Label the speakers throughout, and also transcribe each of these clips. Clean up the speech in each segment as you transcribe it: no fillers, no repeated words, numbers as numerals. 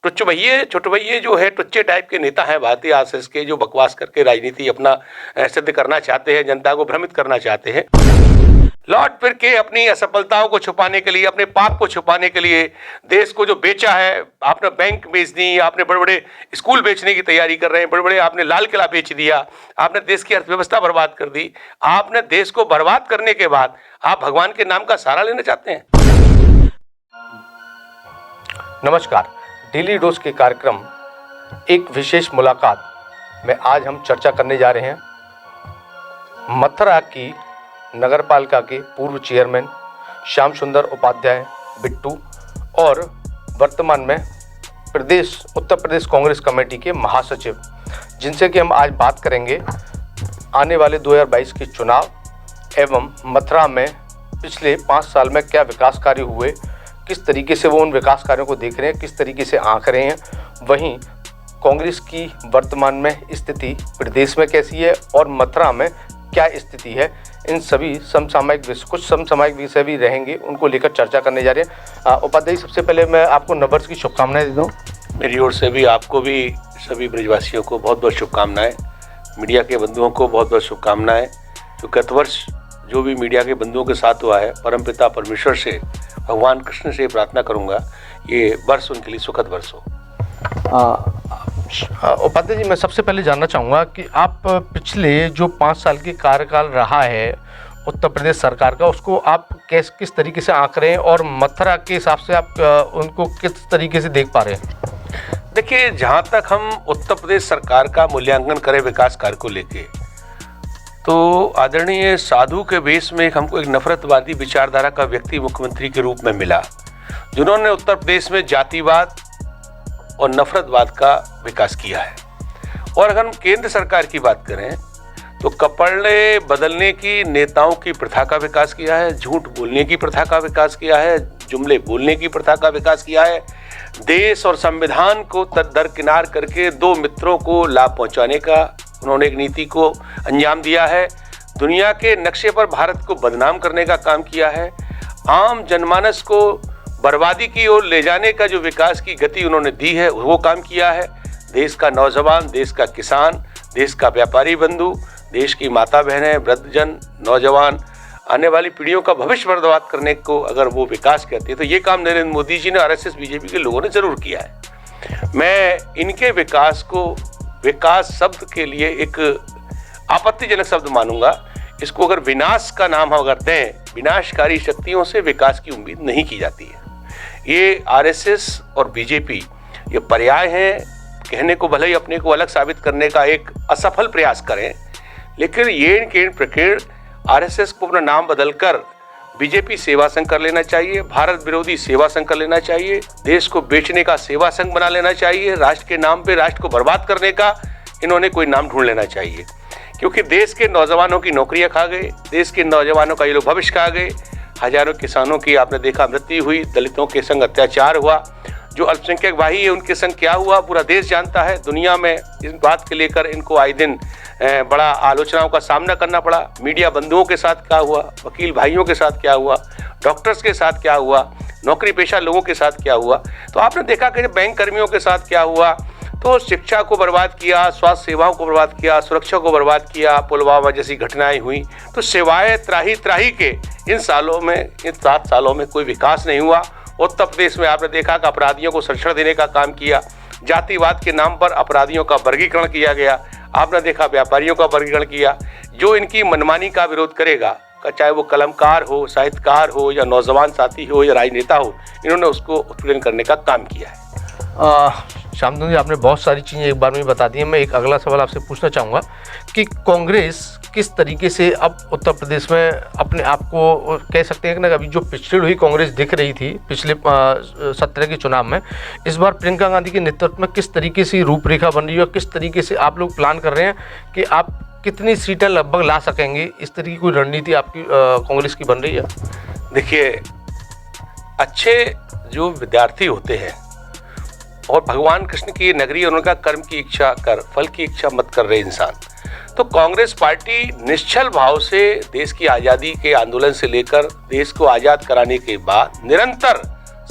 Speaker 1: छोटे भैये जो है टुच्चे टाइप के नेता हैं भारतीय आरएसएस के, जो बकवास करके राजनीति अपना सिद्ध करना चाहते हैं, जनता को भ्रमित करना चाहते हैं। लौट फिर के अपनी असफलताओं को छुपाने के लिए, अपने पाप को छुपाने के लिए देश को जो बेचा है, आपने बैंक बेच दी, आपने बड़े बड़े स्कूल बेचने की तैयारी कर रहे हैं, बड़े बड़े आपने लाल किला बेच दिया, आपने देश की अर्थव्यवस्था बर्बाद कर दी। आपने देश को बर्बाद करने के बाद आप भगवान के नाम का सहारा लेना चाहते हैं। नमस्कार, डेली डोज के कार्यक्रम एक विशेष मुलाकात में आज हम चर्चा करने जा रहे हैं मथुरा की नगरपालिका के पूर्व चेयरमैन श्याम सुंदर उपाध्याय बिट्टू और वर्तमान में उत्तर प्रदेश कांग्रेस कमेटी के महासचिव, जिनसे कि हम आज बात करेंगे आने वाले 2022 के चुनाव एवं मथुरा में पिछले 5 साल में क्या विकास कार्य हुए, किस तरीके से वो उन विकास कार्यों को देख रहे हैं, किस तरीके से आंक रहे हैं, वहीं कांग्रेस की वर्तमान में स्थिति प्रदेश में कैसी है और मथुरा में क्या स्थिति है, इन सभी कुछ समसामयिक विषय भी रहेंगे, उनको लेकर चर्चा करने जा रहे हैं। उपाध्याय, सबसे पहले मैं आपको नववर्ष की शुभकामनाएं दे दूँ।
Speaker 2: मेरी ओर से भी आपको भी सभी ब्रजवासियों को बहुत बहुत शुभकामनाएं, मीडिया के बंधुओं को बहुत बहुत शुभकामनाएं। तो गत वर्ष जो भी मीडिया के बंधुओं के साथ हुआ है, परमपिता परमेश्वर से, भगवान कृष्ण से प्रार्थना करूंगा ये वर्ष उनके लिए सुखद वर्ष हो।
Speaker 1: उपाध्याय जी, मैं सबसे पहले जानना चाहूँगा कि आप पिछले जो 5 साल के कार्यकाल रहा है उत्तर प्रदेश सरकार का, उसको आप किस तरीके से आंक रहे हैं और मथुरा के हिसाब से आप उनको किस तरीके से देख पा रहे हैं?
Speaker 2: देखिए, जहाँ तक हम उत्तर प्रदेश सरकार का मूल्यांकन करें विकास कार्य को लेके, तो आदरणीय साधु के वेश में हमको एक नफरतवादी विचारधारा का व्यक्ति मुख्यमंत्री के रूप में मिला, जिन्होंने उत्तर प्रदेश में जातिवाद और नफरतवाद का विकास किया है। और अगर हम केंद्र सरकार की बात करें तो कपड़े बदलने की किनेताओं की प्रथा का विकास किया है, झूठ बोलने की प्रथा का विकास किया है, जुमले बोलने की प्रथा का विकास किया है, देश और संविधान को दरकिनार करके 2 मित्रों को लाभ पहुंचाने का उन्होंने एक नीति को अंजाम दिया है, दुनिया के नक्शे पर भारत को बदनाम करने का काम किया है, आम जनमानस को बर्बादी की ओर ले जाने का जो विकास की गति उन्होंने दी है वो काम किया है। देश का नौजवान, देश का किसान, देश का व्यापारी बंधु, देश की माता बहनें, वृद्धजन, नौजवान, आने वाली पीढ़ियों का भविष्य बर्बाद करने को अगर वो विकास कहते हैं तो ये काम नरेंद्र मोदी जी ने, आरएसएस बीजेपी के लोगों ने जरूर किया है। मैं इनके विकास को विकास शब्द के लिए एक आपत्तिजनक शब्द मानूंगा। इसको अगर विनाश का नाम अगर दें, विनाशकारी शक्तियों से विकास की उम्मीद नहीं की जाती है। ये आरएसएस और बीजेपी ये पर्याय हैं, कहने को भले ही अपने को अलग साबित करने का एक असफल प्रयास करें, लेकिन ये प्रकीर्ण आरएसएस को अपना नाम बदलकर बीजेपी सेवा संघ कर लेना चाहिए, भारत विरोधी सेवा संघ कर लेना चाहिए, देश को बेचने का सेवा संघ बना लेना चाहिए, राष्ट्र के नाम पे राष्ट्र को बर्बाद करने का इन्होंने कोई नाम ढूंढ लेना चाहिए। क्योंकि देश के नौजवानों की नौकरियां खा गए, देश के नौजवानों का ये लोग भविष्य खा गए, हजारों किसानों की आपने देखा मृत्यु हुई, दलितों के संग अत्याचार हुआ, जो अल्पसंख्यक भाई है उनके संग क्या हुआ पूरा देश जानता है। दुनिया में इस बात के लेकर इनको आए दिन बड़ा आलोचनाओं का सामना करना पड़ा। मीडिया बंधुओं के साथ क्या हुआ, वकील भाइयों के साथ क्या हुआ, डॉक्टर्स के साथ क्या हुआ, नौकरी पेशा लोगों के साथ क्या हुआ, तो आपने देखा कि बैंक कर्मियों के साथ क्या हुआ। तो शिक्षा को बर्बाद किया, स्वास्थ्य सेवाओं को बर्बाद किया, सुरक्षा को बर्बाद किया, पुलवामा जैसी घटनाएं हुई, तो सिवाय त्राही के इन 7 सालों में कोई विकास नहीं हुआ। उत्तर प्रदेश में आपने देखा कि अपराधियों को संरक्षण देने का काम किया, जातिवाद के नाम पर अपराधियों का वर्गीकरण किया गया, आपने देखा व्यापारियों का वर्गीकरण किया। जो इनकी मनमानी का विरोध करेगा, चाहे वो कलमकार हो, साहित्यकार हो, या नौजवान साथी हो, या राजनेता हो, इन्होंने उसको उत्पीड़न करने का काम किया है।
Speaker 1: श्यामचंद्र जी, आपने बहुत सारी चीज़ें एक बार में बता दी हैं। मैं एक अगला सवाल आपसे पूछना चाहूँगा कि कांग्रेस किस तरीके से अब उत्तर प्रदेश में अपने आप को कह सकते हैं कि ना, अभी जो पिछड़ी हुई कांग्रेस दिख रही थी पिछले 17 के चुनाव में, इस बार प्रियंका गांधी के नेतृत्व में किस तरीके से रूपरेखा बन रही है और किस तरीके से आप लोग प्लान कर रहे हैं कि आप कितनी सीटें लगभग ला सकेंगे, इस तरह की कोई रणनीति आपकी कांग्रेस की बन रही है?
Speaker 2: देखिए, अच्छे जो विद्यार्थी होते हैं और भगवान कृष्ण की नगरी और उनका कर्म की इच्छा कर, फल की इच्छा मत कर रहे इंसान, तो कांग्रेस पार्टी निश्चल भाव से देश की आज़ादी के आंदोलन से लेकर देश को आज़ाद कराने के बाद निरंतर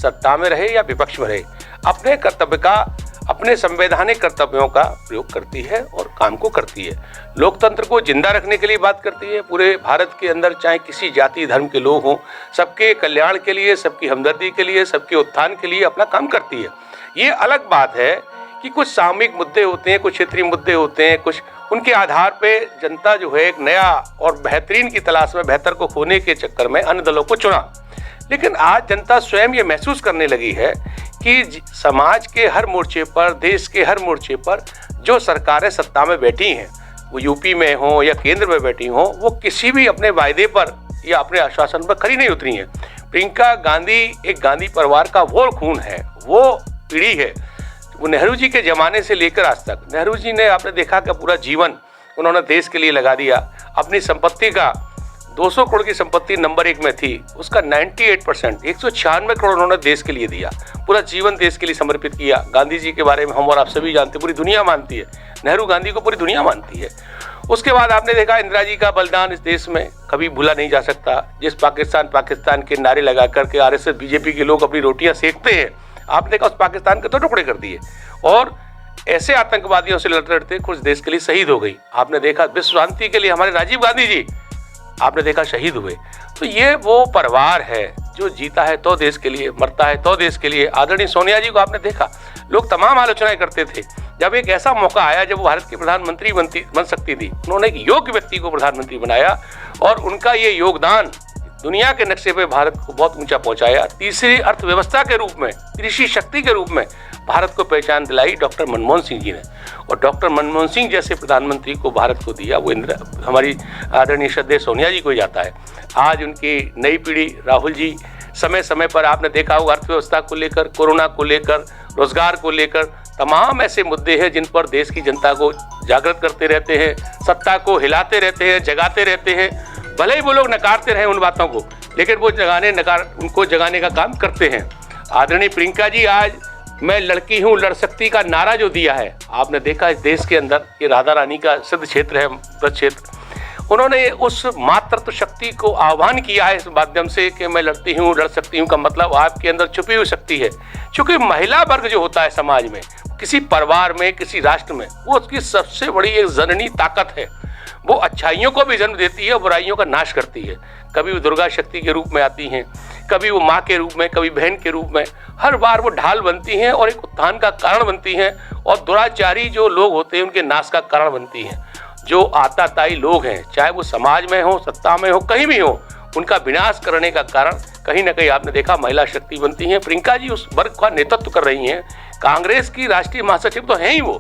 Speaker 2: सत्ता में रहे या विपक्ष में रहे, अपने कर्तव्य का, अपने संवैधानिक कर्तव्यों का प्रयोग करती है और काम को करती है। लोकतंत्र को जिंदा रखने के लिए बात करती है। पूरे भारत के अंदर चाहे किसी जाति धर्म के लोग हों, सबके कल्याण के लिए, सबकी हमदर्दी के लिए, सबके उत्थान के लिए अपना काम करती है। ये अलग बात है कि कुछ सामूहिक मुद्दे होते हैं, कुछ क्षेत्रीय मुद्दे होते हैं, कुछ उनके आधार पे जनता जो है एक नया और बेहतरीन की तलाश में बेहतर को खोने के चक्कर में अन्य दलों को चुना। लेकिन आज जनता स्वयं ये महसूस करने लगी है कि समाज के हर मोर्चे पर, देश के हर मोर्चे पर जो सरकारें सत्ता में बैठी हैं, वो यूपी में हो या केंद्र में बैठी हो, वो किसी भी अपने वायदे पर या अपने आश्वासन पर खरी नहीं उतरी हैं। प्रियंका गांधी एक गांधी परिवार का वो खून है, वो पीढ़ी है। वो नेहरू जी के ज़माने से लेकर आज तक, नेहरू जी ने आपने देखा कि पूरा जीवन उन्होंने देश के लिए लगा दिया। अपनी संपत्ति का 200 करोड़ की संपत्ति नंबर 1 में थी, उसका 98% 196 करोड़ उन्होंने देश के लिए दिया। पूरा जीवन देश के लिए समर्पित किया। गांधी जी के बारे में हम और आप सभी जानते, पूरी दुनिया मानती है। नेहरू गांधी को पूरी दुनिया मानती है। उसके बाद आपने देखा इंदिरा जी का बलिदान इस देश में कभी भूला नहीं जा सकता। जिस पाकिस्तान के नारे लगा करके आरएसएस बीजेपी के लोग अपनी रोटियां सेकते हैं, आपने देखा उस पाकिस्तान के तो टुकड़े कर दिए और ऐसे आतंकवादियों से लड़ते लड़ते कुछ देश के लिए शहीद हो गई। आपने देखा विश्व शांति के लिए हमारे राजीव गांधी जी आपने देखा शहीद हुए। तो ये वो परिवार है जो जीता है तो देश के लिए, मरता है तो देश के लिए। आदरणीय सोनिया जी को आपने देखा, लोग तमाम आलोचनाएं करते थे। जब एक ऐसा मौका आया जब वो भारत की प्रधानमंत्री बन सकती थी, उन्होंने एक योग्य व्यक्ति को प्रधानमंत्री बनाया और उनका ये योगदान दुनिया के नक्शे पे भारत को बहुत ऊंचा पहुंचाया। तीसरी अर्थव्यवस्था के रूप में, कृषि शक्ति के रूप में भारत को पहचान दिलाई डॉक्टर मनमोहन सिंह जी ने। और डॉक्टर मनमोहन सिंह जैसे प्रधानमंत्री को भारत को दिया वो हमारी आदरणीय श्रद्धेय सोनिया जी को ही जाता है। आज उनकी नई पीढ़ी, राहुल जी, समय समय पर आपने देखा होगा अर्थव्यवस्था को लेकर, कोरोना को लेकर, रोजगार को लेकर तमाम ऐसे मुद्दे हैं जिन पर देश की जनता को जागृत करते रहते हैं, सत्ता को हिलाते रहते हैं, जगाते रहते हैं। भले ही वो लोग नकारते रहे उन बातों को, लेकिन वो उनको जगाने का काम करते हैं। आदरणीय प्रियंका जी आज मैं लड़की हूँ, लड़ सकती का नारा जो दिया है, आपने देखा इस देश के अंदर ये राधा रानी का सिद्ध क्षेत्र है, ब्रज क्षेत्र। उन्होंने उस मातृत्व शक्ति को आह्वान किया है इस माध्यम से कि मैं लड़ती हूँ, लड़ सकती हूँ का मतलब आपके अंदर छुपी हुई शक्ति है। क्योंकि महिला वर्ग जो होता है समाज में, किसी परिवार में, किसी राष्ट्र में, वो उसकी सबसे बड़ी एक जननी ताकत है। वो अच्छाइयों को भी जन्म देती है, बुराइयों का नाश करती है। कभी वो दुर्गा शक्ति के रूप में आती हैं, कभी वो माँ के रूप में, कभी बहन के रूप में। हर बार वो ढाल बनती हैं और एक उत्थान का कारण बनती हैं और दुराचारी जो लोग होते हैं उनके नाश का कारण बनती हैं। जो आताताई लोग हैं, चाहे वो समाज में हो, सत्ता में हो, कहीं भी हो, उनका विनाश करने का कारण कहीं ना कहीं आपने देखा महिला शक्ति बनती हैं। प्रियंका जी उस वर्ग का नेतृत्व कर रही हैं। कांग्रेस की राष्ट्रीय महासचिव तो हैं ही वो,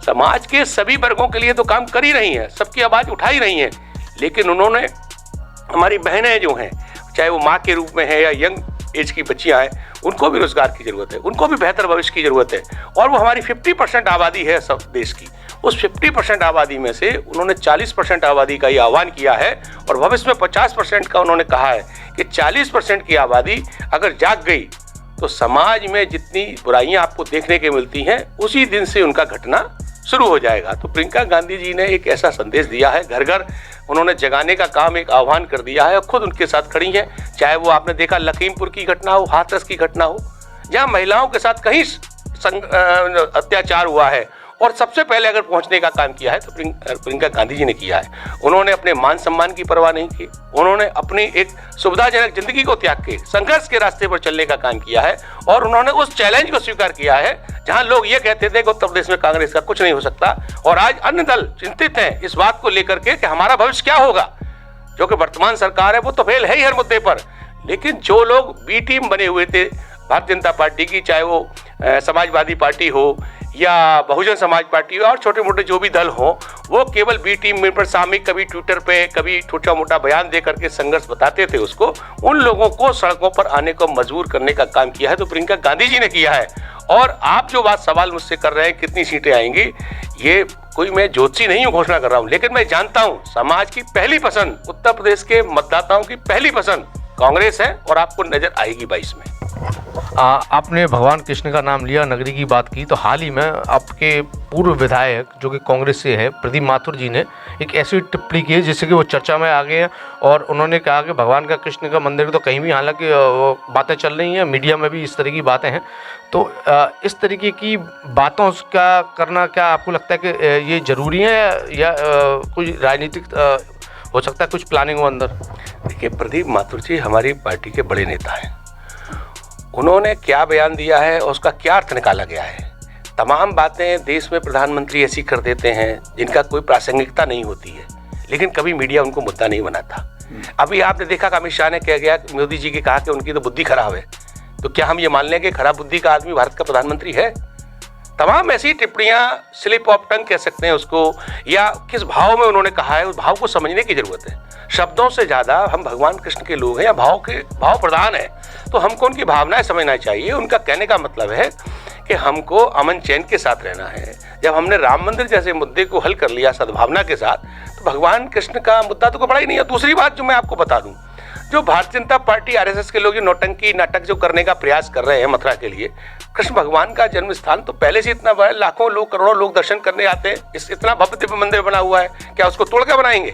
Speaker 2: समाज के सभी वर्गों के लिए तो काम कर ही रही हैं, सबकी आवाज़ उठा ही रही हैं। लेकिन उन्होंने हमारी बहनें जो हैं, चाहे वो माँ के रूप में है या यंग एज की बच्चियाँ हैं, उनको भी रोजगार की ज़रूरत है, उनको भी बेहतर भविष्य की ज़रूरत है। और वो हमारी 50% आबादी है सब देश की। उस 50% आबादी में से उन्होंने 40% आबादी का ये आह्वान किया है और भविष्य में 50% का उन्होंने कहा है कि 40% की आबादी अगर जाग गई तो समाज में जितनी बुराइयां आपको देखने के मिलती हैं उसी दिन से उनका घटना शुरू हो जाएगा। तो प्रियंका गांधी जी ने एक ऐसा संदेश दिया है, घर घर उन्होंने जगाने का काम, एक आह्वान कर दिया है और खुद उनके साथ खड़ी हैं। चाहे वो आपने देखा लखीमपुर की घटना हो, हाथरस की घटना हो, जहाँ महिलाओं के साथ कहीं अत्याचार हुआ है और सबसे पहले अगर पहुंचने का काम किया है तो प्रियंका गांधी जी ने किया है। उन्होंने अपने मान सम्मान की परवाह नहीं की, उन्होंने अपनी एक सुविधाजनक जिंदगी को त्याग के संघर्ष के रास्ते पर चलने का काम किया है और उन्होंने उस चैलेंज को स्वीकार किया है जहां लोग ये कहते थे कि उत्तर प्रदेश में कांग्रेस का कुछ नहीं हो सकता। और आज अन्य दल चिंतित हैं इस बात को लेकर के कि हमारा भविष्य क्या होगा। जो कि वर्तमान सरकार है वो तो फेल है ही हर मुद्दे पर, लेकिन जो लोग बी टीम बने हुए थे भारतीय जनता पार्टी की, चाहे वो समाजवादी पार्टी हो या बहुजन समाज पार्टी और छोटे मोटे जो भी दल हो, वो केवल बी टीम में पर सामयिक कभी ट्विटर पे कभी छोटा मोटा बयान दे करके संघर्ष बताते थे उसको, उन लोगों को सड़कों पर आने को मजबूर करने का काम किया है तो प्रियंका गांधी जी ने किया है। और आप जो बात सवाल मुझसे कर रहे हैं कितनी सीटें आएंगी, ये कोई मैं ज्योतिषी नहीं हूँ घोषणा कर रहा हूँ, लेकिन मैं जानता हूँ समाज की पहली पसंद, उत्तर प्रदेश के मतदाताओं की पहली पसंद कांग्रेस है और आपको नजर आएगी 22 में।
Speaker 1: आपने भगवान कृष्ण का नाम लिया, नगरी की बात की, तो हाल ही में आपके पूर्व विधायक जो कि कांग्रेस से है, प्रदीप माथुर जी ने एक ऐसी टिप्पणी की है जिससे कि वो चर्चा में आ गए हैं। और उन्होंने कहा कि भगवान का कृष्ण का मंदिर तो कहीं भी, हालांकि बातें चल रही हैं, मीडिया में भी इस तरह की बातें हैं। तो इस तरीके की बातों का करना क्या आपको लगता है कि ये ज़रूरी है, या कोई राजनीतिक हो सकता है कुछ प्लानिंग हो अंदर?
Speaker 2: देखिए, प्रदीप माथुर जी हमारी पार्टी के बड़े नेता हैं। उन्होंने क्या बयान दिया है और उसका क्या अर्थ निकाला गया है, तमाम बातें देश में प्रधानमंत्री ऐसी कर देते हैं जिनका कोई प्रासंगिकता नहीं होती है, लेकिन कभी मीडिया उनको मुद्दा नहीं बनाता। अभी आपने देखा कि अमित शाह ने कह गया, मोदी जी के कहा कि उनकी तो बुद्धि खराब है। तो क्या हम ये मान लें कि खराब बुद्धि का आदमी भारत का प्रधानमंत्री है? तमाम ऐसी टिप्पणियां, स्लिप ऑफ टंग कह सकते हैं उसको, या किस भाव में उन्होंने कहा है, उस भाव को समझने की जरूरत है। शब्दों से ज्यादा हम भगवान कृष्ण के लोग हैं या भाव प्रधान है, तो हमको उनकी भावनाएं समझना चाहिए। उनका कहने का मतलब है कि हमको अमन चैन के साथ रहना है। जब हमने राम मंदिर जैसे मुद्दे को हल कर लिया सद्भावना के साथ, तो भगवान कृष्ण का मुद्दा तो कोई बड़ा ही नहीं है। दूसरी बात जो मैं आपको बता दूं, जो भारतीय जनता पार्टी आरएसएस के लोग ये नौटंकी नाटक जो करने का प्रयास कर रहे हैं मथुरा के लिए, कृष्ण भगवान का जन्म स्थान तो पहले से इतना बड़ा, लाखों लोग, करोड़ों लोग दर्शन करने आते हैं। इतना भव्य दिव्य मंदिर बना हुआ है, क्या उसको तोड़ के बनाएंगे?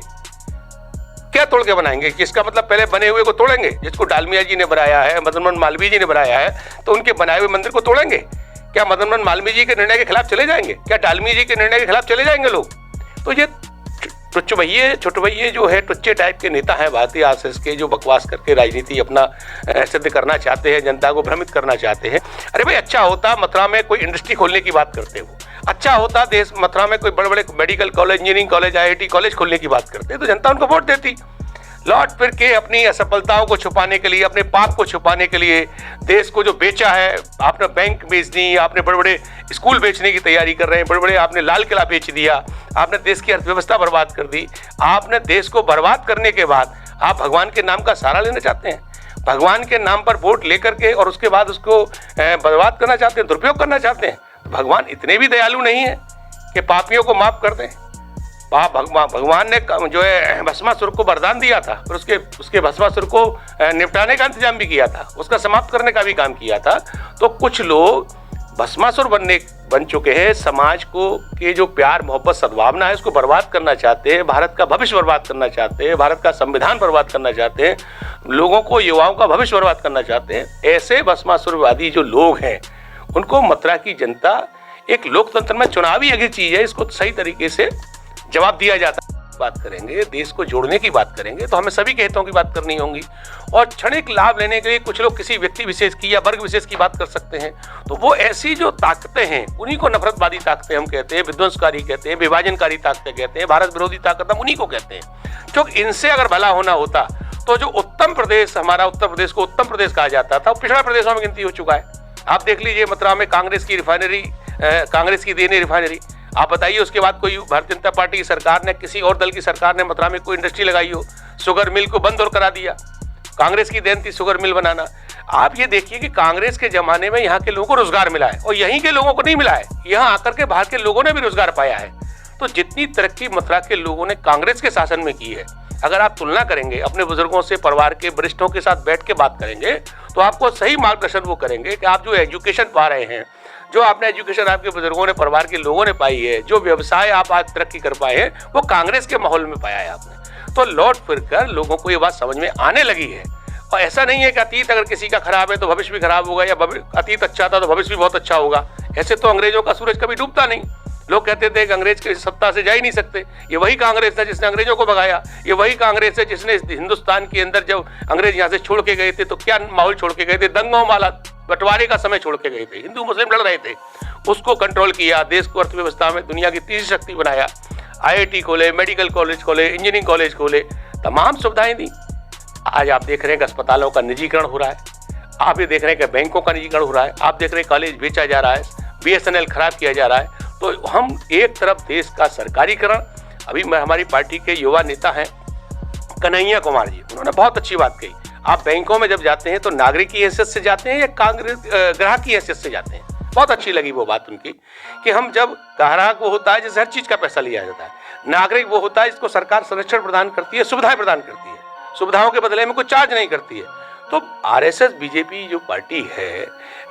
Speaker 2: क्या तोड़ के बनाएंगे? इसका मतलब पहले बने हुए को तोड़ेंगे? जिसको डालमिया जी ने बनाया है, मदन मोहन मालवीय जी ने बनाया है, तो उनके बनाए हुए मंदिर को तोड़ेंगे? क्या मदन मोहन मालवीय जी के निर्णय के खिलाफ चले जाएंगे? क्या डालमिया जी के निर्णय के खिलाफ चले जाएंगे लोग? तो ये छोटभैये जो है, टुच्चे टाइप के नेता हैं भारतीय आरएसएस के, जो बकवास करके राजनीति अपना सिद्ध करना चाहते हैं, जनता को भ्रमित करना चाहते हैं। अरे भाई, अच्छा होता मथुरा में कोई इंडस्ट्री खोलने की बात करते हो, अच्छा होता देश मथुरा में कोई बड़े बड़े medical college, engineering college, IIT college खोलने की बात करते, तो जनता उनको वोट देती। लौट फिर के अपनी असफलताओं को छुपाने के लिए, अपने पाप को छुपाने के लिए, देश को जो बेचा है, आपने बैंक बेच दी, आपने बड़े बड़े स्कूल बेचने की तैयारी कर रहे हैं, बड़े बड़े आपने लाल किला बेच दिया, आपने देश की अर्थव्यवस्था बर्बाद कर दी। आपने देश को बर्बाद करने के बाद आप भगवान के नाम का सहारा लेना चाहते हैं, भगवान के नाम पर वोट लेकर के, और उसके बाद उसको बर्बाद करना चाहते हैं, दुरुपयोग करना चाहते हैं। भगवान इतने भी दयालु नहीं है कि पापियों को माफ कर दें। भगवान ने जो है भस्मासुर को वरदान दिया था, और उसके भस्मासुर को निपटाने का इंतजाम भी किया था, उसका समाप्त करने का भी काम किया था। तो कुछ लोग भस्मासुर बन चुके हैं, समाज को के जो प्यार मोहब्बत सद्भावना है उसको बर्बाद करना चाहते हैं, भारत का भविष्य बर्बाद करना चाहते हैं, भारत का संविधान बर्बाद करना चाहते हैं, लोगों को, युवाओं का भविष्य बर्बाद करना चाहते हैं। ऐसे भस्मासुरवादी जो लोग हैं, उनको मथुरा की जनता, एक लोकतंत्र में चुनावी अगली चीज है, इसको सही तरीके से जवाब दिया जाता है। बात करेंगे, देश को जोड़ने की बात करेंगे, तो हमें सभी के हितों की बात करनी होगी। और क्षणिक लाभ लेने के लिए कुछ लोग किसी व्यक्ति विशेष की या वर्ग विशेष की बात कर सकते हैं, तो वो ऐसी जो ताकतें हैं, उन्हीं को नफरतवादी ताकतें हम कहते हैं, विध्वंसकारी कहते हैं, विभाजनकारी ताकतें कहते हैं, भारत विरोधी ताकत हम उन्हीं को कहते हैं। क्योंकि इनसे अगर भला होना होता तो जो उत्तम प्रदेश, हमारा उत्तर प्रदेश को उत्तम प्रदेश कहा जाता था, वो पिछड़ा प्रदेशों में गिनती हो चुका है। आप देख लीजिए, मथुरा में कांग्रेस की रिफाइनरी, कांग्रेस की देने रिफाइनरी, आप बताइए उसके बाद कोई भारतीय जनता पार्टी की सरकार ने, किसी और दल की सरकार ने मथुरा में कोई इंडस्ट्री लगाई हो? शुगर मिल को बंद और करा दिया, कांग्रेस की देन थी शुगर मिल बनाना। आप ये देखिए कि कांग्रेस के जमाने में यहाँ के लोगों को रोजगार मिला है, और यहीं के लोगों को नहीं मिला है, यहाँ आकर के बाहर के लोगों ने भी रोजगार पाया है। तो जितनी तरक्की मथुरा के लोगों ने कांग्रेस के शासन में की है, अगर आप तुलना करेंगे, अपने बुजुर्गों से, परिवार के वरिष्ठों के साथ बैठ के बात करेंगे, तो आपको सही मार्गदर्शन वो करेंगे कि आप जो एजुकेशन पा रहे हैं, जो आपने एजुकेशन आपके बुजुर्गों ने, परिवार के लोगों ने पाई है, जो व्यवसाय आप आज तरक्की कर पाए हैं, वो कांग्रेस के माहौल में पाया है आपने। तो लौट फिर कर लोगों को ये बात समझ में आने लगी है। और ऐसा नहीं है कि अतीत अगर किसी का खराब है तो भविष्य भी खराब होगा, या अतीत अच्छा था तो भविष्य भी बहुत अच्छा होगा। ऐसे तो अंग्रेजों का सूरज कभी डूबता नहीं। लोग कहते थे कि अंग्रेज की सत्ता से जा ही नहीं सकते। ये वही कांग्रेस है जिसने अंग्रेजों को भगाया, ये वही कांग्रेस है जिसने हिंदुस्तान के अंदर, जब अंग्रेज यहाँ से छोड़ के गए थे, तो क्या माहौल छोड़ के गए थे? दंगों माला बंटवारे का समय छोड़ के गए थे, हिंदू मुस्लिम लड़ रहे थे, उसको कंट्रोल किया, देश को अर्थव्यवस्था में दुनिया की तीसरी शक्ति बनाया, आईआईटी खोले, मेडिकल कॉलेज खोले, इंजीनियरिंग कॉलेज खोले, तमाम सुविधाएं दी। आज आप देख रहे हैं कि अस्पतालों का निजीकरण हो रहा है, आप ये देख रहे हैं कि बैंकों का निजीकरण हो रहा है, आप देख रहे हैं कॉलेज बेचा जा रहा है, बीएसएनएल खराब किया जा रहा है। तो हम एक तरफ देश का सरकारीकरण, अभी हमारी पार्टी के युवा नेता हैं कन्हैया कुमार जी, उन्होंने बहुत अच्छी बात कही। आप बैंकों में जब जाते हैं तो नागरिक की हैसियत से जाते हैं या ग्राहक की हैसियत से जाते हैं? बहुत अच्छी लगी वो बात उनकी कि हम जब, ग्राहक वो होता है जिससे हर चीज का पैसा लिया जाता है, नागरिक वो होता है जिसको सरकार संरक्षण प्रदान करती है, सुविधाएं प्रदान करती है, सुविधाओं के बदले में कोई चार्ज नहीं करती है। तो आरएसएस बीजेपी जो पार्टी है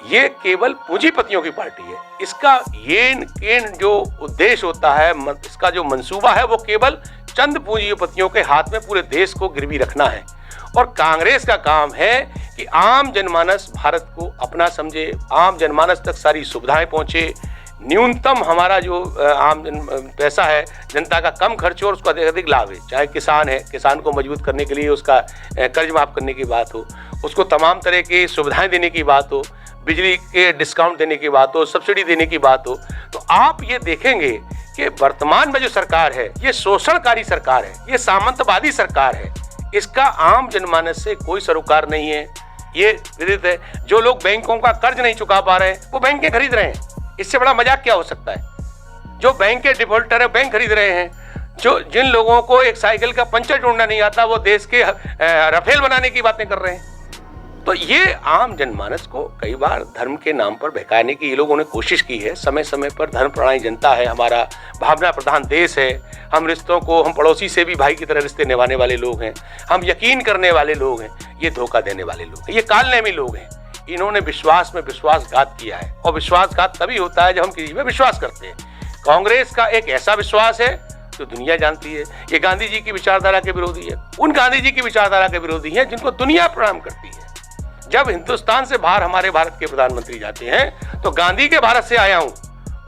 Speaker 2: ये केवल पूंजीपतियों की पार्टी है। इसका ये जो उद्देश्य होता है, इसका जो मंसूबा है वो केवल चंद पूंजीपतियों के हाथ में पूरे देश को गिरवी रखना है। और कांग्रेस का काम है कि आम जनमानस भारत को अपना समझे, आम जनमानस तक सारी सुविधाएं पहुंचे, न्यूनतम हमारा जो आम पैसा है जनता का कम खर्च हो और उसको अधिक अधिक लाभ है। चाहे किसान है, किसान को मजबूत करने के लिए उसका कर्ज माफ करने की बात हो, उसको तमाम तरह की सुविधाएं देने की बात हो, बिजली के डिस्काउंट देने की बात हो, सब्सिडी देने की बात हो, तो आप ये देखेंगे कि वर्तमान में जो सरकार है ये शोषणकारी सरकार है, ये सामंतवादी सरकार है। इसका आम जनमानस से कोई सरोकार नहीं है। ये विदित है, जो लोग बैंकों का कर्ज नहीं चुका पा रहे हैं वो बैंकें खरीद रहे हैं। इससे बड़ा मजाक क्या हो सकता है? जो बैंक के डिफॉल्टर है बैंक खरीद रहे हैं। जो जिन लोगों को एक साइकिल का पंचर जोड़ना नहीं आता वो देश के राफेल बनाने की बातें कर रहे हैं। तो ये आम जनमानस को कई बार धर्म के नाम पर बहकाने की ये लोगों ने कोशिश की है। समय समय पर धर्म प्रणाली जनता है, हमारा भावना प्रधान देश है, हम रिश्तों को, हम पड़ोसी से भी भाई की तरह रिश्ते निभाने वाले लोग हैं, हम यकीन करने वाले लोग हैं। ये धोखा देने वाले लोग हैं, ये कालनेमी लोग हैं। इन्होंने विश्वास में विश्वासघात किया है और विश्वासघात तभी होता है जब हम किसी में विश्वास करते हैं। कांग्रेस का एक ऐसा विश्वास है जो दुनिया जानती है, ये गांधी जी की विचारधारा के विरोधी है, उन गांधी जी की विचारधारा के विरोधी है जिनको दुनिया प्रणाम करती है। जब हिंदुस्तान से बाहर हमारे भारत के प्रधानमंत्री जाते हैं तो गांधी के भारत से आया हूं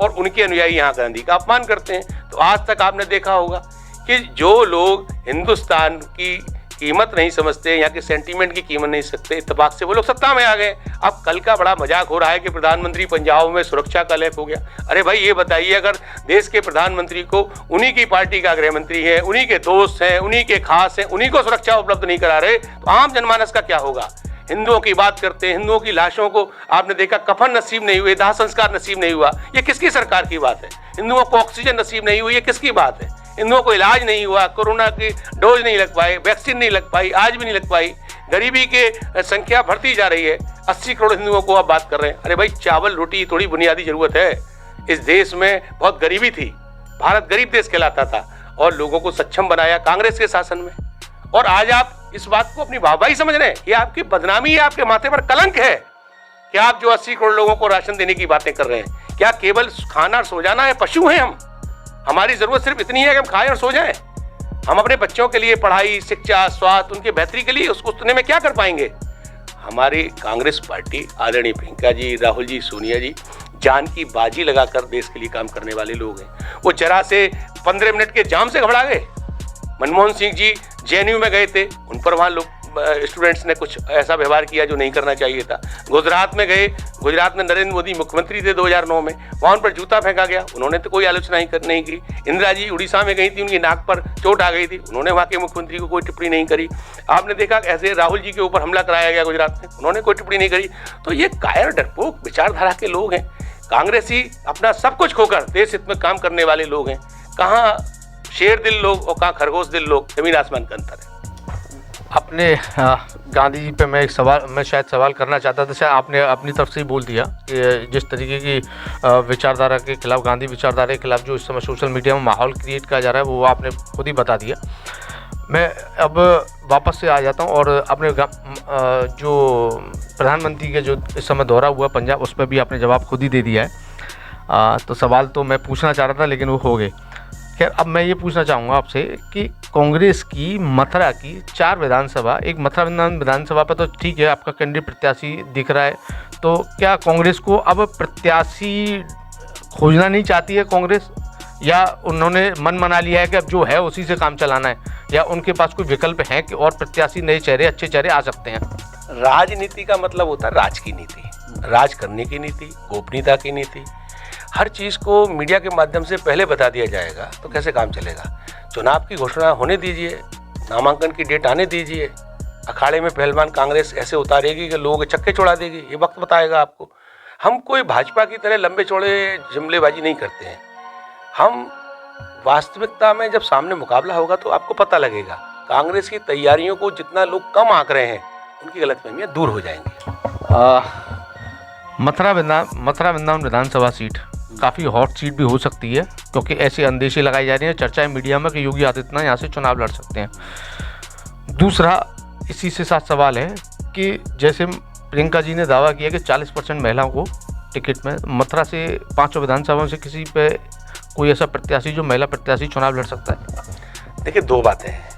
Speaker 2: और उनके अनुयायी यहाँ गांधी का अपमान करते हैं। तो आज तक आपने देखा होगा कि जो लोग हिंदुस्तान की कीमत नहीं समझते, यहाँ के सेंटीमेंट की कीमत नहीं सकते, इत्तेफाक से वो लोग सत्ता में आ गए। अब कल का बड़ा मजाक हो रहा है कि प्रधानमंत्री पंजाब में सुरक्षा का लैप हो गया। अरे भाई ये बताइए, अगर देश के प्रधानमंत्री को उन्हीं की पार्टी का गृह मंत्री है, उन्हीं के दोस्त हैं, उन्हीं के खास हैं, उन्हीं को सुरक्षा उपलब्ध नहीं करा रहे तो आम जनमानस का क्या होगा? हिंदुओं की बात करते हैं, हिंदुओं की लाशों को आपने देखा कफन नसीब नहीं हुए, दाह संस्कार नसीब नहीं हुआ, ये किसकी सरकार की बात है? हिंदुओं को ऑक्सीजन नसीब नहीं हुई, ये किसकी बात है? हिंदुओं को इलाज नहीं हुआ, कोरोना की डोज नहीं लग पाए, वैक्सीन नहीं लग पाई, आज भी नहीं लग पाई, गरीबी के संख्या बढ़ती जा रही है। 80 करोड़ हिंदुओं को आप बात कर रहे हैं। अरे भाई चावल रोटी थोड़ी बुनियादी जरूरत है। इस देश में बहुत गरीबी थी, भारत गरीब देश कहलाता था और लोगों को सक्षम बनाया कांग्रेस के शासन में। और आज आप इस बात को अपनी वाहवाही समझ रहे हैं, ये आपकी बदनामी है, आपके माथे पर कलंक है कि आप जो 80 करोड़ लोगों को राशन देने की बातें कर रहे हैं। क्या केवल खाना और सो जाना है? पशु हैं हम, हमारी जरूरत सिर्फ इतनी है कि हम खाएं और सो जाएं। हम अपने बच्चों के लिए पढ़ाई, शिक्षा, स्वास्थ्य, उनके बेहतरी के लिए उसने में क्या कर पाएंगे? हमारी कांग्रेस पार्टी, आदरणीय प्रियंका जी, राहुल जी, सोनिया जी जान की बाजी लगाकर देश के लिए काम करने वाले लोग हैं। वो जरा से 15 मिनट के जाम से घबरा गए। मनमोहन सिंह जी जेएनयू में गए थे, उन पर वहाँ लोग स्टूडेंट्स ने कुछ ऐसा व्यवहार किया जो नहीं करना चाहिए था। गुजरात में गए, गुजरात में नरेंद्र मोदी मुख्यमंत्री थे 2009 में, वहाँ उन पर जूता फेंका गया, उन्होंने तो कोई आलोचना नहीं की। इंदिरा जी उड़ीसा में गई थी, उनकी नाक पर चोट आ गई थी, उन्होंने वहाँ के मुख्यमंत्री को कोई टिप्पणी नहीं करी। आपने देखा ऐसे राहुल जी के ऊपर हमला कराया गया गुजरात में, उन्होंने कोई टिप्पणी नहीं करी। तो ये कायर डरपोक विचारधारा के लोग हैं। कांग्रेसी अपना सब कुछ खोकर देश हित में काम करने वाले लोग हैं। कहाँ शेर दिल लोग और कहाँ खरगोश दिल लोग, जमीन आसमान का अंतर है।
Speaker 1: अपने गांधी जी पे मैं शायद सवाल करना चाहता था, शायद आपने अपनी तरफ से ही बोल दिया कि जिस तरीके की विचारधारा के खिलाफ, गांधी विचारधारा के खिलाफ जो इस समय सोशल मीडिया में माहौल क्रिएट किया जा रहा है वो आपने खुद ही बता दिया। मैं अब वापस से आ जाता हूं और अपने जो प्रधानमंत्री के जो इस समय दौरा हुआ पंजाब, उस पर भी आपने जवाब खुद ही दे दिया है। तो सवाल तो मैं पूछना चाह रहा था लेकिन वो हो गए। खैर अब मैं ये पूछना चाहूँगा आपसे कि कांग्रेस की मथुरा की 4 विधानसभा, एक मथुरा विधानसभा पर तो ठीक है आपका कैंडिडेट प्रत्याशी दिख रहा है, तो क्या कांग्रेस को अब प्रत्याशी खोजना नहीं चाहती है कांग्रेस, या उन्होंने मन मना लिया है कि अब जो है उसी से काम चलाना है, या उनके पास कोई विकल्प है कि और प्रत्याशी नए चेहरे, अच्छे चेहरे आ सकते हैं?
Speaker 2: राजनीति का मतलब होता है राज की नीति, राज करने की नीति, गोपनीयता की नीति। हर चीज़ को मीडिया के माध्यम से पहले बता दिया जाएगा तो कैसे काम चलेगा? चुनाव की घोषणा होने दीजिए, नामांकन की डेट आने दीजिए, अखाड़े में पहलवान कांग्रेस ऐसे उतारेगी कि लोगों के चक्के छोड़ा देगी, ये वक्त बताएगा आपको। हम कोई भाजपा की तरह लंबे चौड़े जुमलेबाजी नहीं करते हैं। हम वास्तविकता में जब सामने मुकाबला होगा तो आपको पता लगेगा। कांग्रेस की तैयारियों को जितना लोग कम आंक रहे हैं उनकी गलतफहमियां दूर हो जाएंगी।
Speaker 1: मथुरा वृंदावन विधानसभा सीट काफ़ी हॉट सीट भी हो सकती है, क्योंकि ऐसे अंदेशे लगाई जा रही हैं, चर्चा है मीडिया में कि योगी आदित्यनाथ यहाँ से चुनाव लड़ सकते हैं। दूसरा इसी से साथ सवाल है कि जैसे प्रियंका जी ने दावा किया कि 40% महिलाओं को टिकट में, मथुरा से 5 विधानसभाओं से किसी पे कोई ऐसा प्रत्याशी जो महिला प्रत्याशी चुनाव लड़ सकता है?
Speaker 2: देखिए, दो बातें हैं।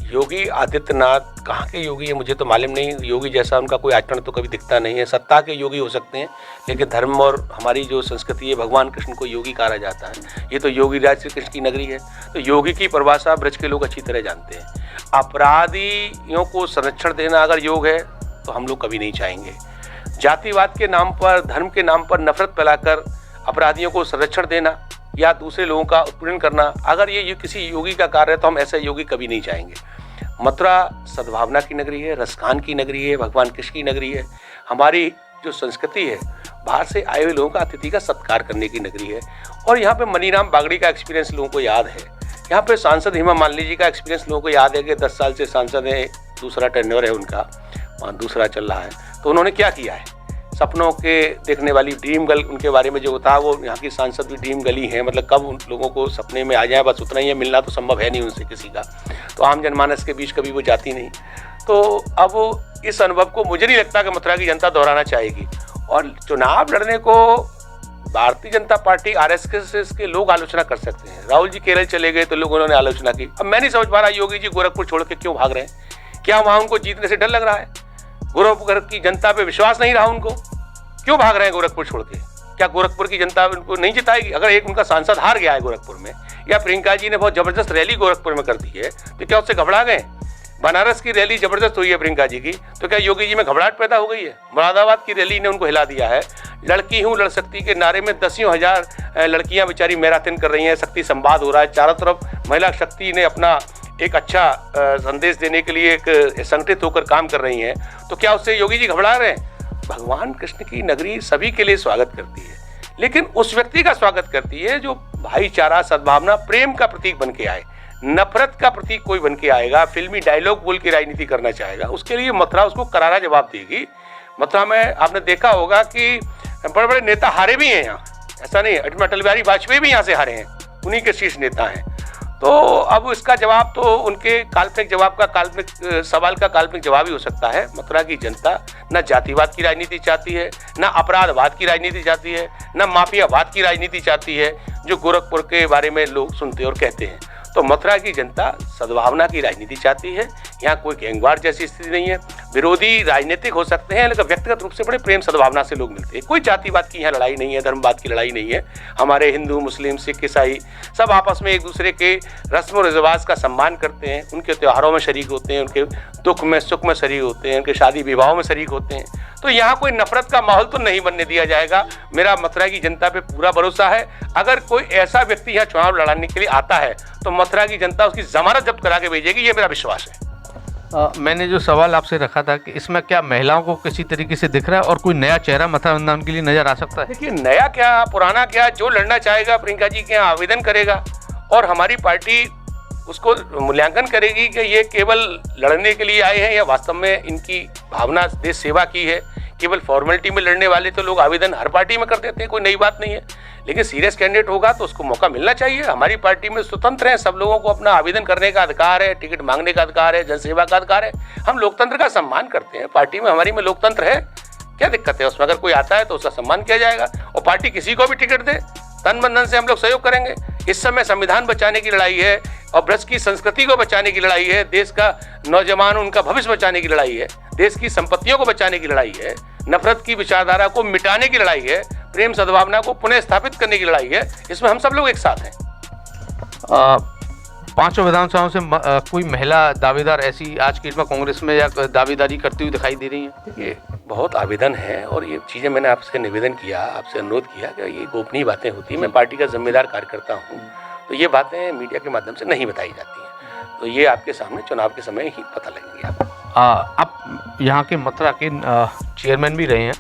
Speaker 2: योगी आदित्यनाथ कहाँ के योगी है मुझे तो मालूम नहीं। योगी जैसा उनका कोई आचरण तो कभी दिखता नहीं है। सत्ता के योगी हो सकते हैं, लेकिन धर्म और हमारी जो संस्कृति है, भगवान कृष्ण को योगी कहा जाता है। ये तो योगी राज श्री कृष्ण की नगरी है, तो योगी की परिभाषा ब्रज के लोग अच्छी तरह जानते हैं। अपराधियों को संरक्षण देना अगर योग है तो हम लोग कभी नहीं चाहेंगे। जातिवाद के नाम पर, धर्म के नाम पर नफरत फैलाकर अपराधियों को संरक्षण देना या दूसरे लोगों का उत्पीड़न करना, अगर ये किसी योगी का कार्य है तो हम ऐसा योगी कभी नहीं चाहेंगे। मथुरा सद्भावना की नगरी है, रसखान की नगरी है, भगवान कृष्ण की नगरी है। हमारी जो संस्कृति है, बाहर से आए हुए लोगों का अतिथि का सत्कार करने की नगरी है। और यहाँ पे मनीराम बागड़ी का एक्सपीरियंस लोगों को याद है। यहाँ पे सांसद हेमा मालिनी जी का एक्सपीरियंस लोगों को याद है कि 10 साल से सांसद है, दूसरा टेन्योर है उनका, दूसरा चल रहा है। तो उन्होंने क्या किया है, सपनों के देखने वाली ड्रीम गर्ल उनके बारे में जो था, वो यहाँ की सांसद भी ड्रीम गर्ल ही है। मतलब कब उन लोगों को सपने में आ जाए, बस उतना ही है, मिलना तो संभव है नहीं उनसे किसी का, तो आम जनमानस के बीच कभी वो जाती नहीं। तो अब इस अनुभव को मुझे नहीं लगता कि मथुरा की जनता दोहराना चाहेगी। और चुनाव लड़ने को भारतीय जनता पार्टी, आरएसएस के लोग आलोचना कर सकते हैं। राहुल जी केरल चले गए तो लोग उन्होंने आलोचना की। अब मैं नहीं समझ पा रहा योगी जी गोरखपुर छोड़ के क्यों भाग रहे हैं। क्या वहाँ उनको जीतने से डर लग रहा है? गोरखपुर की जनता पे विश्वास नहीं रहा उनको? क्यों भाग रहे हैं गोरखपुर छोड़ के? क्या गोरखपुर की जनता उनको नहीं जिताएगी? अगर एक उनका सांसद हार गया है गोरखपुर में, या प्रियंका जी ने बहुत जबरदस्त रैली गोरखपुर में कर दी है, तो क्या उससे घबरा गए? बनारस की रैली जबरदस्त हुई है प्रियंका जी की, तो क्या योगी जी में घबराहट पैदा हो गई है? मुरादाबाद की रैली ने उनको हिला दिया है। लड़की हूँ लड़ सकती के नारे में 10 हजार लड़कियां बेचारी मैराथन कर रही हैं, शक्ति संवाद हो रहा है चारों तरफ। महिला शक्ति ने अपना एक अच्छा संदेश देने के लिए एक संगठित होकर काम कर रही हैं, तो क्या उससे योगी जी घबरा रहे हैं? भगवान कृष्ण की नगरी सभी के लिए स्वागत करती है, लेकिन उस व्यक्ति का स्वागत करती है जो भाईचारा, सद्भावना, प्रेम का प्रतीक बन के आए। नफरत का प्रतीक कोई बन के आएगा, फिल्मी डायलॉग बोल के राजनीति करना चाहेगा, उसके लिए मथुरा उसको करारा जवाब देगी। मथुरा में आपने देखा होगा कि बड़े बड़े नेता हारे भी हैं यहाँ, ऐसा नहीं, अटल बिहारी वाजपेयी भी यहाँ से हारे हैं, उन्हीं के शीर्ष नेता हैं। तो अब इसका जवाब तो उनके काल्पनिक जवाब का काल्पनिक सवाल का काल्पनिक जवाब ही हो सकता है। मथुरा की जनता न जातिवाद की राजनीति चाहती है, न अपराधवाद की राजनीति चाहती है, न माफियावाद की राजनीति चाहती है, जो गोरखपुर के बारे में लोग सुनते और कहते हैं। तो मथुरा की जनता सद्भावना की राजनीति चाहती है। यहाँ कोई गैंगवार जैसी स्थिति नहीं है। विरोधी राजनीतिक हो सकते हैं, लेकिन व्यक्तिगत रूप से बड़े प्रेम सद्भावना से लोग मिलते हैं। कोई जातिवाद की यहाँ लड़ाई नहीं है, धर्मवाद की लड़ाई नहीं है। हमारे हिंदू, मुस्लिम, सिख, ईसाई सब आपस में एक दूसरे के रस्म और रिवाज का सम्मान करते हैं, उनके त्योहारों में शरीक होते हैं, उनके दुख में सुख में शरीक होते हैं, उनके शादी विवाहों में शरीक होते हैं। तो यहाँ कोई नफरत का माहौल तो नहीं बनने दिया जाएगा। मेरा मथुरा की जनता पे पूरा भरोसा है। अगर कोई ऐसा व्यक्ति यहाँ चुनाव लड़ाने के लिए आता है तो मथुरा की जनता उसकी जमानत जब्त करा के भेजेगी, ये मेरा विश्वास है।
Speaker 1: मैंने जो सवाल आपसे रखा था कि इसमें क्या महिलाओं को किसी तरीके से दिख रहा है और कोई नया चेहरा मथुरा वृंदावन के लिए नजर आ सकता है?
Speaker 2: देखिए, नया क्या पुराना क्या, जो लड़ना चाहेगा प्रियंका जी के यहाँ आवेदन करेगा और हमारी पार्टी उसको मूल्यांकन करेगी कि ये केवल लड़ने के लिए आए हैं या वास्तव में इनकी भावना देश सेवा की है। केवल फॉर्मेलिटी में लड़ने वाले तो लोग आवेदन हर पार्टी में कर देते हैं, कोई नई बात नहीं है, लेकिन सीरियस कैंडिडेट होगा तो उसको मौका मिलना चाहिए। हमारी पार्टी में स्वतंत्र है, सब लोगों को अपना आवेदन करने का अधिकार है, टिकट मांगने का अधिकार है, जनसेवा का अधिकार है। हम लोकतंत्र का सम्मान करते हैं, पार्टी में हमारी में लोकतंत्र है, क्या दिक्कत है उसमें? अगर कोई आता है तो उसका सम्मान किया जाएगा और पार्टी किसी को भी टिकट दे, तन मन धन से हम लोग सहयोग करेंगे। इस समय संविधान बचाने की लड़ाई है और ब्रज की संस्कृति को बचाने की लड़ाई है, देश का नौजवान उनका भविष्य बचाने की लड़ाई है, देश की संपत्तियों को बचाने की लड़ाई है, नफरत की विचारधारा को मिटाने की लड़ाई है, प्रेम सद्भावना को पुनः स्थापित करने की लड़ाई है। इसमें हम सब लोग एक साथ हैं।
Speaker 1: 5 विधानसभाओं से कोई महिला दावेदार ऐसी आज की डेट में कांग्रेस में या दावेदारी करती हुई दिखाई दे रही है?
Speaker 2: देखिए, बहुत आवेदन है और ये चीज़ें मैंने आपसे निवेदन किया, आपसे अनुरोध किया कि ये गोपनीय बातें होती हैं। मैं पार्टी का जिम्मेदार कार्यकर्ता हूँ, तो ये बातें मीडिया के माध्यम से नहीं बताई जाती हैं, तो ये आपके सामने चुनाव के समय ही पता लगेंगे आपको।
Speaker 1: आप यहाँ के मथुरा के चेयरमैन भी रहे हैं।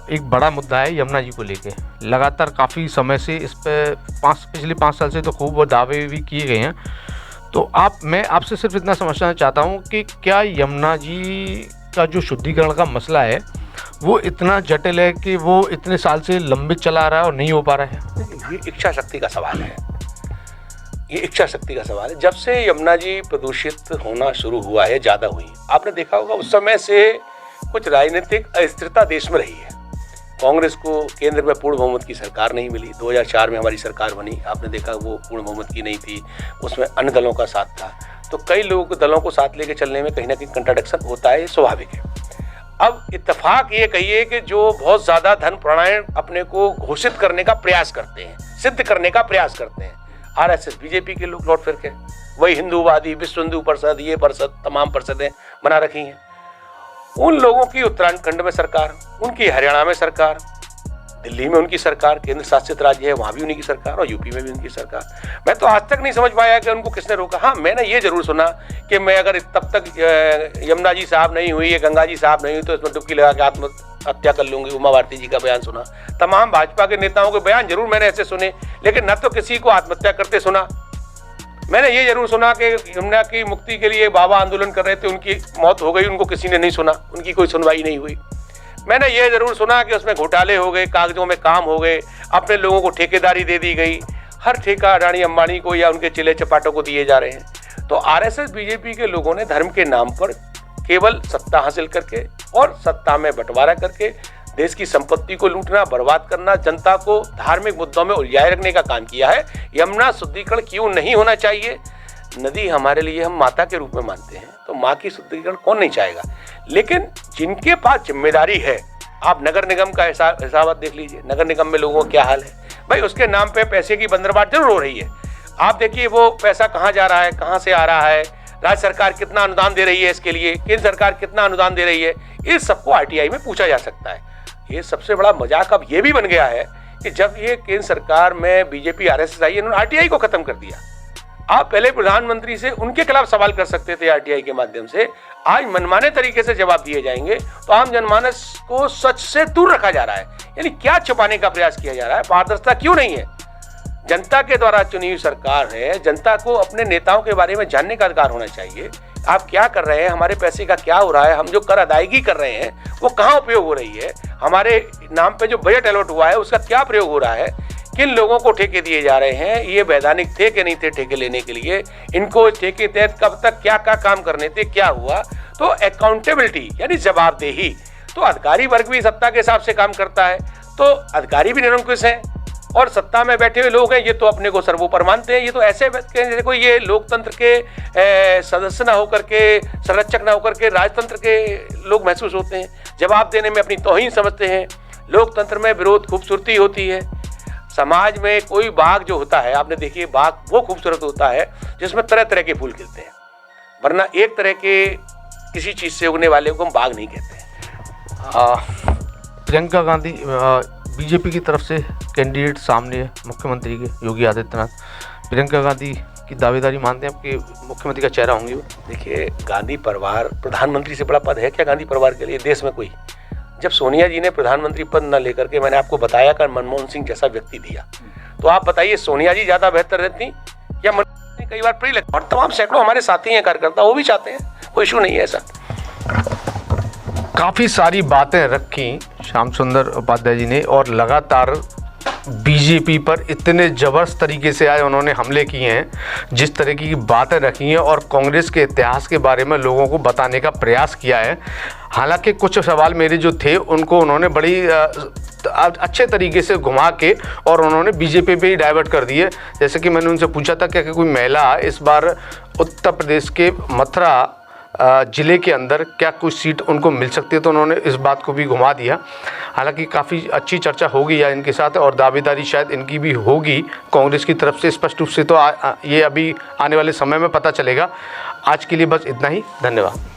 Speaker 1: एक बड़ा मुद्दा है यमुना जी को लेके, लगातार काफ़ी समय से इस पर पिछले 5 साल से तो खूब दावे भी किए गए हैं। तो मैं आपसे सिर्फ इतना समझना चाहता हूँ कि क्या यमुना जी का जो शुद्धिकरण का मसला है वो इतना जटिल है कि वो इतने साल से लंबित चला रहा है और नहीं हो पा रहा है?
Speaker 2: ये इच्छा शक्ति का सवाल है, ये इच्छा शक्ति का सवाल है। जब से यमुना जी प्रदूषित होना शुरू हुआ है, ज़्यादा हुई, आपने देखा होगा उस समय से कुछ राजनीतिक अस्थिरता देश में रही है। कांग्रेस को केंद्र में पूर्ण बहुमत की सरकार नहीं मिली। 2004 में हमारी सरकार बनी, आपने देखा वो पूर्ण बहुमत की नहीं थी, उसमें अन्य दलों का साथ था। तो कई लोगों के दलों को साथ लेके चलने में कहीं ना कहीं कंट्राडिक्शन होता है, ये स्वाभाविक है। अब इत्तेफाक ये कहिए कि जो बहुत ज़्यादा धन प्रणायण अपने को घोषित करने का प्रयास करते हैं, सिद्ध करने का प्रयास करते हैं, आरएसएस बीजेपी के लोग लौट फिर के वही हिंदूवादी, विश्व हिंदू परिषद, ये परिषद, तमाम परिषदें बना रखी हैं। उन लोगों की उत्तराखंड में सरकार, उनकी हरियाणा में सरकार, दिल्ली में उनकी सरकार, केंद्र शासित राज्य है वहाँ भी उन्हीं की सरकार, और यूपी में भी उनकी सरकार। मैं तो आज तक नहीं समझ पाया कि उनको किसने रोका। हाँ, मैंने ये जरूर सुना कि मैं अगर तब तक यमुना जी साहब नहीं हुई या गंगा जी साहब नहीं हुई तो इसमें डुबकी लगा के आत्महत्या कर लूंगी। उमा भारती जी का बयान सुना, तमाम भाजपा के नेताओं के बयान जरूर मैंने ऐसे सुने, लेकिन न तो किसी को आत्महत्या करते सुना। मैंने ये जरूर सुना कि यमुना की मुक्ति के लिए बाबा आंदोलन कर रहे थे, उनकी मौत हो गई, उनको किसी ने नहीं सुना, उनकी कोई सुनवाई नहीं हुई। मैंने ये जरूर सुना कि उसमें घोटाले हो गए, कागजों में काम हो गए, अपने लोगों को ठेकेदारी दे दी गई, हर ठेका अडानी अंबानी को या उनके चिले चपाटों को दिए जा रहे हैं। तो आरएसएस बीजेपी के लोगों ने धर्म के नाम पर केवल सत्ता हासिल करके और सत्ता में बंटवारा करके देश की संपत्ति को लूटना, बर्बाद करना, जनता को धार्मिक मुद्दों में उलझाए रखने का काम किया है। यमुना शुद्धिकरण क्यों नहीं होना चाहिए? नदी हमारे लिए हम माता के रूप में मानते हैं, तो माँ की शुद्धिकरण कौन नहीं चाहेगा। लेकिन जिनके पास जिम्मेदारी है, आप नगर निगम का हिसाब देख लीजिए, नगर निगम में लोगों का क्या हाल है। भाई उसके नाम पे पैसे की बंदरबाट जरूर हो रही है। आप देखिए वो पैसा कहाँ जा रहा है, कहाँ से आ रहा है, राज्य सरकार कितना अनुदान दे रही है इसके लिए, केंद्र सरकार कितना अनुदान दे रही है, इस सबको आरटीआई में पूछा जा सकता है। ये सबसे बड़ा मजाक अब ये भी बन गया है कि जब ये केंद्र सरकार में बीजेपी आरएसएस आई, इन्होंने आरटीआई को खत्म कर दिया। आप पहले प्रधानमंत्री से उनके खिलाफ सवाल कर सकते थे आरटीआई के माध्यम से, आज मनमाने तरीके से जवाब दिए जाएंगे तो आम जनमानस को सच से दूर रखा जा रहा है। यानी क्या छुपाने का प्रयास किया जा रहा है? पारदर्शिता क्यों नहीं है? जनता के द्वारा चुनी हुई सरकार है, जनता को अपने नेताओं के बारे में जानने का अधिकार होना चाहिए। आप क्या कर रहे हैं, हमारे पैसे का क्या हो रहा है, हम जो कर अदायगी कर रहे हैं वो कहाँ उपयोग हो रही है, हमारे नाम पे जो बजट अलॉट हुआ है उसका क्या प्रयोग हो रहा है, किन लोगों को ठेके दिए जा रहे हैं, ये वैधानिक थे कि नहीं थे ठेके लेने के लिए, इनको ठेके तहत कब तक क्या क्या काम करने थे, क्या हुआ। तो अकाउंटेबिलिटी यानी जवाबदेही, तो अधिकारी वर्ग भी सत्ता के हिसाब से काम करता है, तो अधिकारी भी निरंकुश हैं और सत्ता में बैठे हुए लोग हैं ये तो अपने को सर्वोपर मानते हैं। ये तो ऐसे जैसे कोई ये लोकतंत्र के सदस्य ना होकर के, संरक्षक ना होकर के राजतंत्र के लोग महसूस होते हैं। जवाब देने में अपनी तौहीन समझते हैं। लोकतंत्र में विरोध खूबसूरती होती है। समाज में कोई बाग जो होता है, आपने देखिए बाग वो खूबसूरत होता है जिसमें तरह तरह के फूल खिलते हैं, वरना एक तरह के किसी चीज़ से उगने वाले को हम बाग नहीं कहते हैं।
Speaker 1: प्रियंका गांधी बीजेपी की तरफ से कैंडिडेट सामने है मुख्यमंत्री के, योगी आदित्यनाथ। प्रियंका गांधी की दावेदारी मानते हैं आपके मुख्यमंत्री का चेहरा होंगी वो?
Speaker 2: देखिए, गांधी परिवार प्रधानमंत्री से बड़ा पद है क्या गांधी परिवार के लिए देश में कोई? जब सोनिया जी ने प्रधानमंत्री पद न लेकर के, मैंने आपको बताया कि मनमोहन सिंह जैसा व्यक्ति दिया, तो आप बताइए सोनिया जी ज़्यादा बेहतर रहती या मनमोहन सिंह? कई बार प्रिय लगता, और तमाम सैकड़ों हमारे साथी हैं कार्यकर्ता, वो भी चाहते हैं, कोई इशू नहीं है ऐसा।
Speaker 1: काफ़ी सारी बातें रखी श्याम सुंदर उपाध्याय जी ने, और लगातार बीजेपी पर इतने ज़बरदस्त तरीके से आज उन्होंने हमले किए हैं, जिस तरह की बातें रखी हैं और कांग्रेस के इतिहास के बारे में लोगों को बताने का प्रयास किया है। हालांकि कुछ सवाल मेरे जो थे उनको उन्होंने बड़ी अच्छे तरीके से घुमा के और उन्होंने बीजेपी पे ही डाइवर्ट कर दिए। जैसे कि मैंने उनसे पूछा था कि कोई महिला इस बार उत्तर प्रदेश के मथुरा ज़िले के अंदर क्या कुछ सीट उनको मिल सकती है, तो उन्होंने इस बात को भी घुमा दिया। हालांकि काफ़ी अच्छी चर्चा होगी या इनके साथ, और दावेदारी शायद इनकी भी होगी कांग्रेस की तरफ से स्पष्ट रूप से, तो ये अभी आने वाले समय में पता चलेगा। आज के लिए बस इतना ही, धन्यवाद।